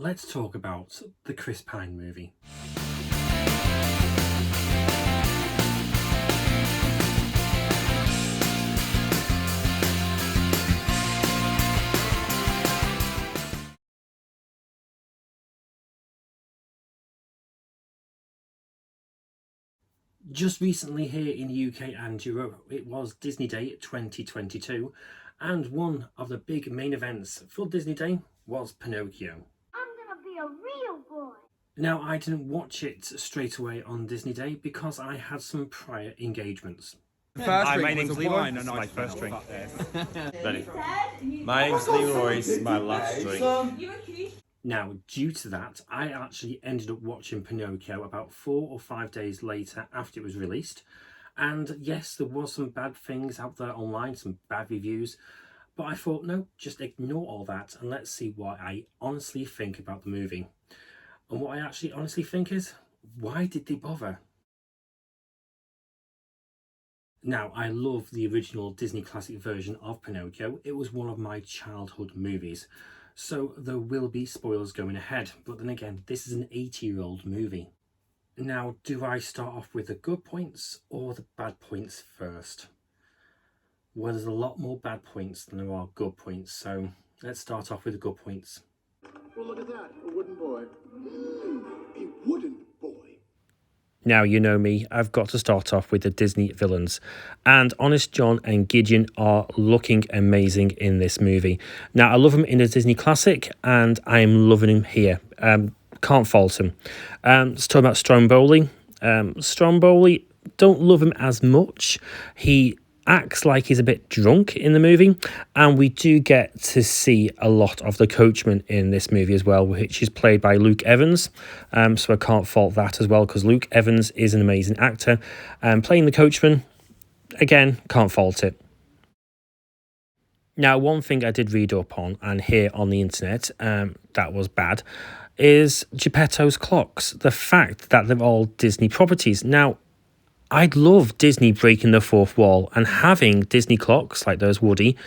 let's talk about the Chris Pine movie. Just recently here in the UK and Europe, it was Disney Day 2022, and one of the big main events for Disney Day was Pinocchio. I'm gonna be a real boy. Now, I didn't watch it straight away on Disney Day because I had some prior engagements. Hi, my name's Leroy. This is my first drink. Ready? My name's Leroy. This is my last drink. Now, due to that, I actually ended up watching Pinocchio about 4 or 5 days later after it was released. And yes, there was some bad things out there online, some bad reviews. But I thought, no, just ignore all that and let's see what I honestly think about the movie. And what I actually honestly think is, why did they bother? Now, I love the original Disney classic version of Pinocchio. It was one of my childhood movies. So there will be spoilers going ahead. But then again, this is an 80-year-old movie. Now, do I start off with the good points or the bad points first? Well, there's a lot more bad points than there are good points. So let's start off with the good points. Well, look at that, a wooden boy. A wooden boy. Now, you know me, I've got to start off with the Disney villains. And Honest John and Gideon are looking amazing in this movie. Now, I love him in the Disney classic, and I'm loving him here. Can't fault him. Let's talk about Stromboli. Stromboli, don't love him as much. He acts like he's a bit drunk in the movie, and we do get to see a lot of the coachman in this movie as well, which is played by Luke Evans, so I can't fault that as well, because Luke Evans is an amazing actor, and playing the coachman, again, can't fault it. Now, one thing I did read up on and hear on the internet that was bad is Geppetto's clocks, the fact that they're all Disney properties. Now, I'd love Disney breaking the fourth wall and having Disney clocks like those Woody.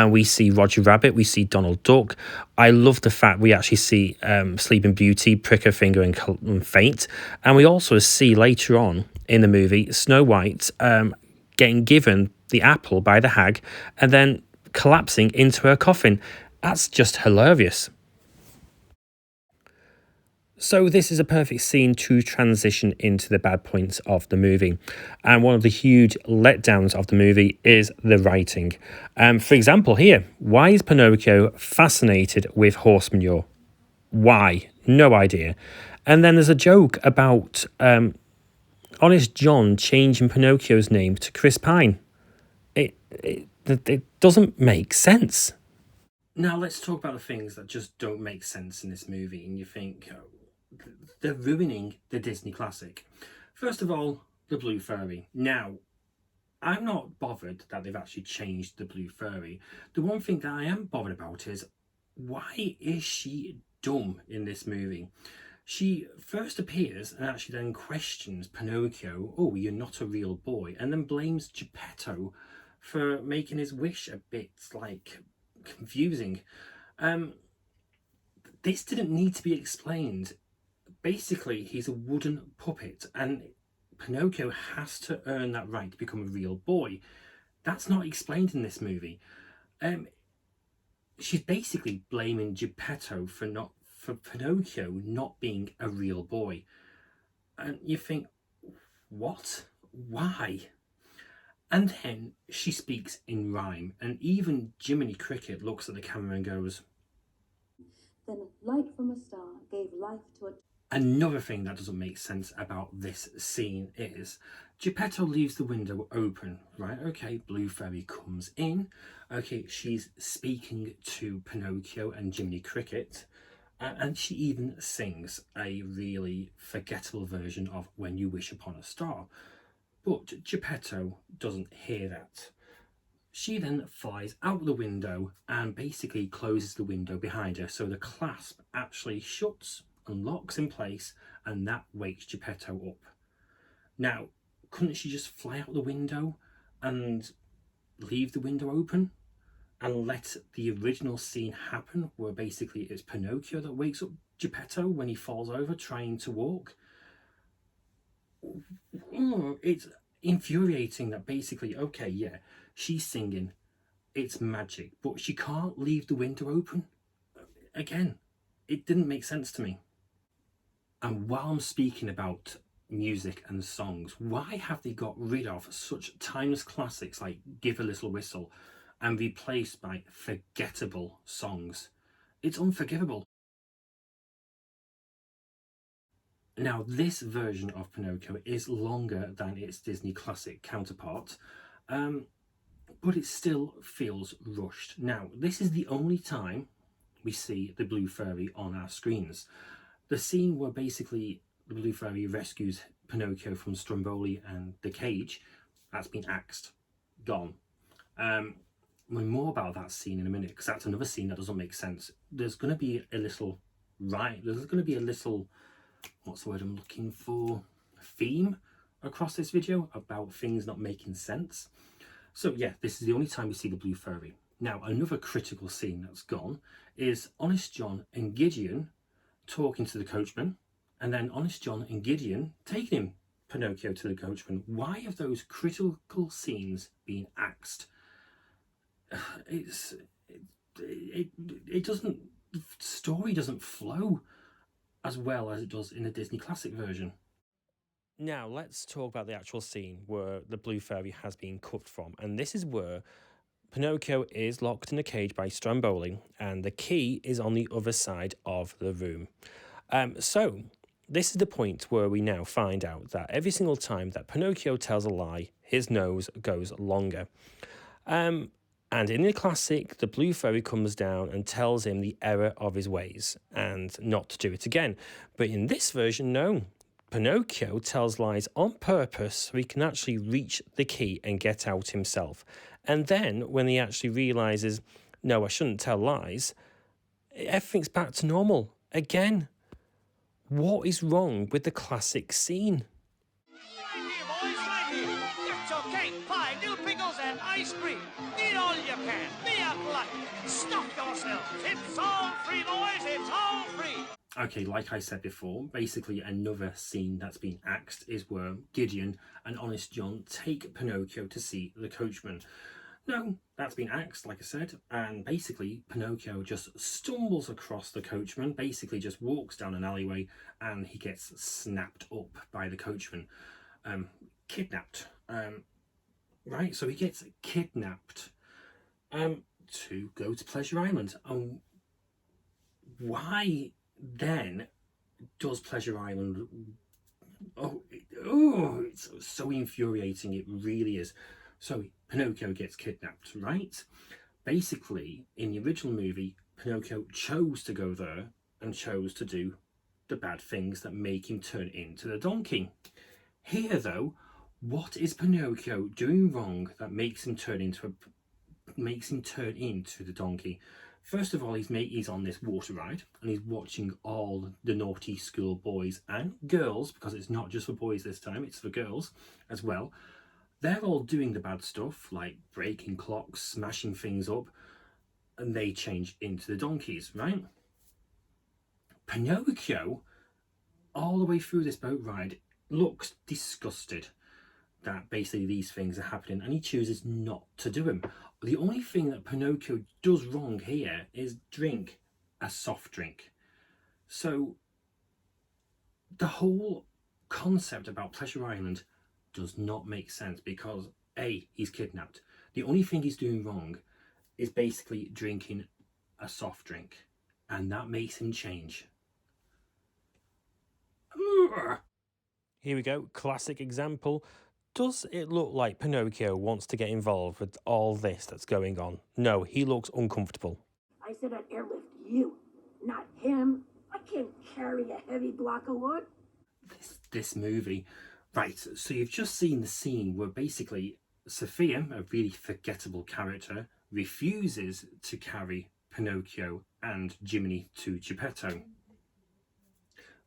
We see Roger Rabbit, we see Donald Duck. I love the fact we actually see Sleeping Beauty prick her finger and faint. And we also see later on in the movie Snow White getting given the apple by the hag and then collapsing into her coffin. That's just hilarious. So this is a perfect scene to transition into the bad points of the movie. And one of the huge letdowns of the movie is the writing. For example here, why is Pinocchio fascinated with horse manure? Why? No idea. And then there's a joke about Honest John changing Pinocchio's name to Chris Pine. It doesn't make sense. Now let's talk about the things that just don't make sense in this movie and you think, they're ruining the Disney classic. First of all, the Blue Fairy. Now, I'm not bothered that they've actually changed the Blue Fairy. The one thing that I am bothered about is, why is she dumb in this movie? She first appears and actually then questions Pinocchio, oh, you're not a real boy, and then blames Geppetto for making his wish a bit, confusing. This didn't need to be explained. Basically, he's a wooden puppet and Pinocchio has to earn that right to become a real boy. That's not explained in this movie. She's basically blaming Geppetto for Pinocchio not being a real boy. And you think, what? Why? And then she speaks in rhyme, and even Jiminy Cricket looks at the camera and goes, "Then light from a star gave life to a..." Another thing that doesn't make sense about this scene is Geppetto leaves the window open, right? Okay, Blue Fairy comes in. Okay, she's speaking to Pinocchio and Jiminy Cricket. And she even sings a really forgettable version of When You Wish Upon a Star. But Geppetto doesn't hear that. She then flies out the window and basically closes the window behind her. So the clasp actually shuts and locks in place, and that wakes Geppetto up. Now, couldn't she just fly out the window and leave the window open? and let the original scene happen, where basically it's Pinocchio that wakes up Geppetto when he falls over trying to walk. It's infuriating that basically, okay, yeah, she's singing, it's magic, but she can't leave the window open. Again, it didn't make sense to me. And while I'm speaking about music and songs, why have they got rid of such timeless classics like Give a Little Whistle and replaced by forgettable songs? It's unforgivable. Now, this version of Pinocchio is longer than its Disney classic counterpart, but it still feels rushed. Now, this is the only time we see the Blue Fairy on our screens. The scene where basically the Blue Fairy rescues Pinocchio from Stromboli and the cage, that's been axed, gone. We'll more about that scene in a minute, because that's another scene that doesn't make sense. There's going to be a little, there's going to be a little, what's the word I'm looking for, theme across this video about things not making sense. So yeah, this is the only time we see the Blue Fairy. Now, another critical scene that's gone is Honest John and Gideon talking to the coachman, and then Honest John and Gideon taking him, Pinocchio, to the coachman. Why have those critical scenes been axed? It doesn't, the story doesn't flow as well as it does in the Disney classic version. Now let's talk about the actual scene where the Blue Fairy has been cut from, and this is where Pinocchio is locked in a cage by Stromboli, and the key is on the other side of the room. So this is the point where we now find out that every single time that Pinocchio tells a lie, his nose goes longer. And in the classic, the Blue Fairy comes down and tells him the error of his ways and not to do it again. But in this version, no. Pinocchio tells lies on purpose so he can actually reach the key and get out himself. And then when he actually realises, no, I shouldn't tell lies, everything's back to normal again. What is wrong with the classic scene? Right here, boys, right here. Get your cake, pie, new pickles, and ice cream. Eat all you can. Be a glutton. Stuff yourselves. It's all free, boys. It's all free. Okay, like I said before, basically another scene that's been axed is where Gideon and Honest John take Pinocchio to see the coachman. No, that's been axed, like I said, and basically Pinocchio just stumbles across the coachman, basically just walks down an alleyway, and he gets snapped up by the coachman. Kidnapped. Right, so he gets kidnapped to go to Pleasure Island. Why then does Pleasure Island... it's so infuriating, it really is. So Pinocchio gets kidnapped, right? Basically, in the original movie, Pinocchio chose to go there and chose to do the bad things that make him turn into the donkey. Here, though, what is Pinocchio doing wrong that makes him turn into the donkey? First of all, he's on this water ride and he's watching all the naughty school boys and girls, because it's not just for boys this time, it's for girls as well. They're all doing the bad stuff, like breaking clocks, smashing things up, and they change into the donkeys, right? Pinocchio, all the way through this boat ride, looks disgusted that basically these things are happening, and he chooses not to do them. The only thing that Pinocchio does wrong here is drink a soft drink. So the whole concept about Pleasure Island does not make sense, because A, he's kidnapped. The only thing he's doing wrong is basically drinking a soft drink, and that makes him change. Here we go, classic example. Does it look like Pinocchio wants to get involved with all this that's going on? No, he looks uncomfortable. I said I'd airlift you, not him. I can't carry a heavy block of wood. This movie. Right, so you've just seen the scene where basically Sophia, a really forgettable character, refuses to carry Pinocchio and Jiminy to Geppetto.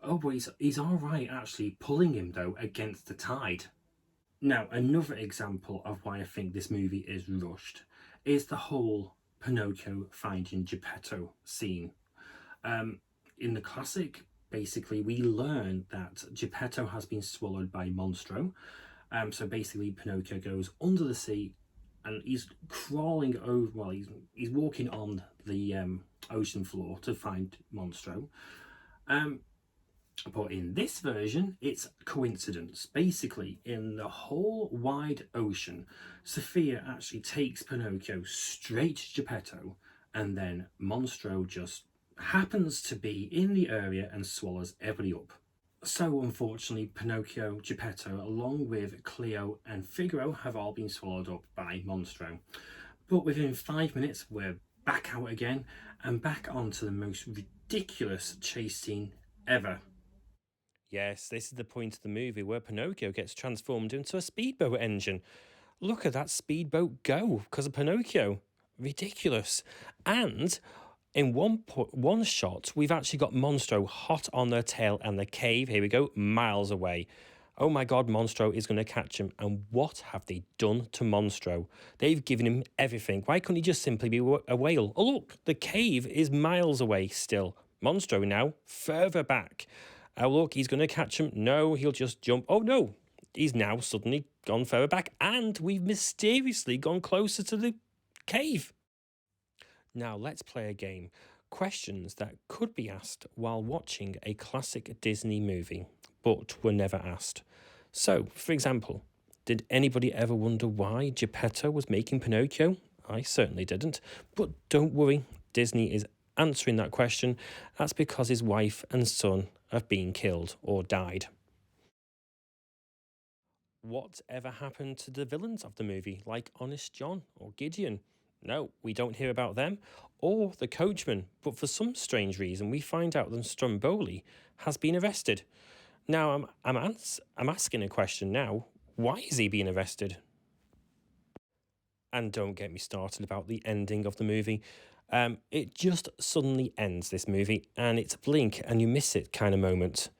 Oh, but he's all right actually pulling him, though, against the tide. Now, another example of why I think this movie is rushed is the whole Pinocchio finding Geppetto scene. In the classic, basically, we learn that Geppetto has been swallowed by Monstro. So basically, Pinocchio goes under the sea and he's crawling over, well, he's walking on the ocean floor to find Monstro. But in this version, it's coincidence. Basically, in the whole wide ocean, Sophia actually takes Pinocchio straight to Geppetto, and then Monstro just happens to be in the area and swallows everybody up. So unfortunately, Pinocchio, Geppetto, along with Cleo and Figaro, have all been swallowed up by Monstro. But within 5 minutes, we're back out again and back onto the most ridiculous chase scene ever. Yes, this is the point of the movie where Pinocchio gets transformed into a speedboat engine. Look at that speedboat go because of Pinocchio. Ridiculous. And in one shot, we've actually got Monstro hot on their tail and the cave, here we go, miles away. Oh my God, Monstro is going to catch him. And what have they done to Monstro? They've given him everything. Why couldn't he just simply be a whale? Oh look, the cave is miles away still. Monstro now further back. Oh look, he's going to catch him. No, he'll just jump. Oh no, he's now suddenly gone further back. And we've mysteriously gone closer to the cave. Now let's play a game. Questions that could be asked while watching a classic Disney movie, but were never asked. So, for example, did anybody ever wonder why Geppetto was making Pinocchio? I certainly didn't. But don't worry, Disney is answering that question. That's because his wife and son have been killed or died. What ever happened to the villains of the movie, like Honest John or Gideon? No, we don't hear about them, or the coachman, but for some strange reason we find out that Stromboli has been arrested. Now I'm asking a question now, why is he being arrested? And don't get me started about the ending of the movie. It just suddenly ends, this movie, and it's a blink and you miss it kind of moment.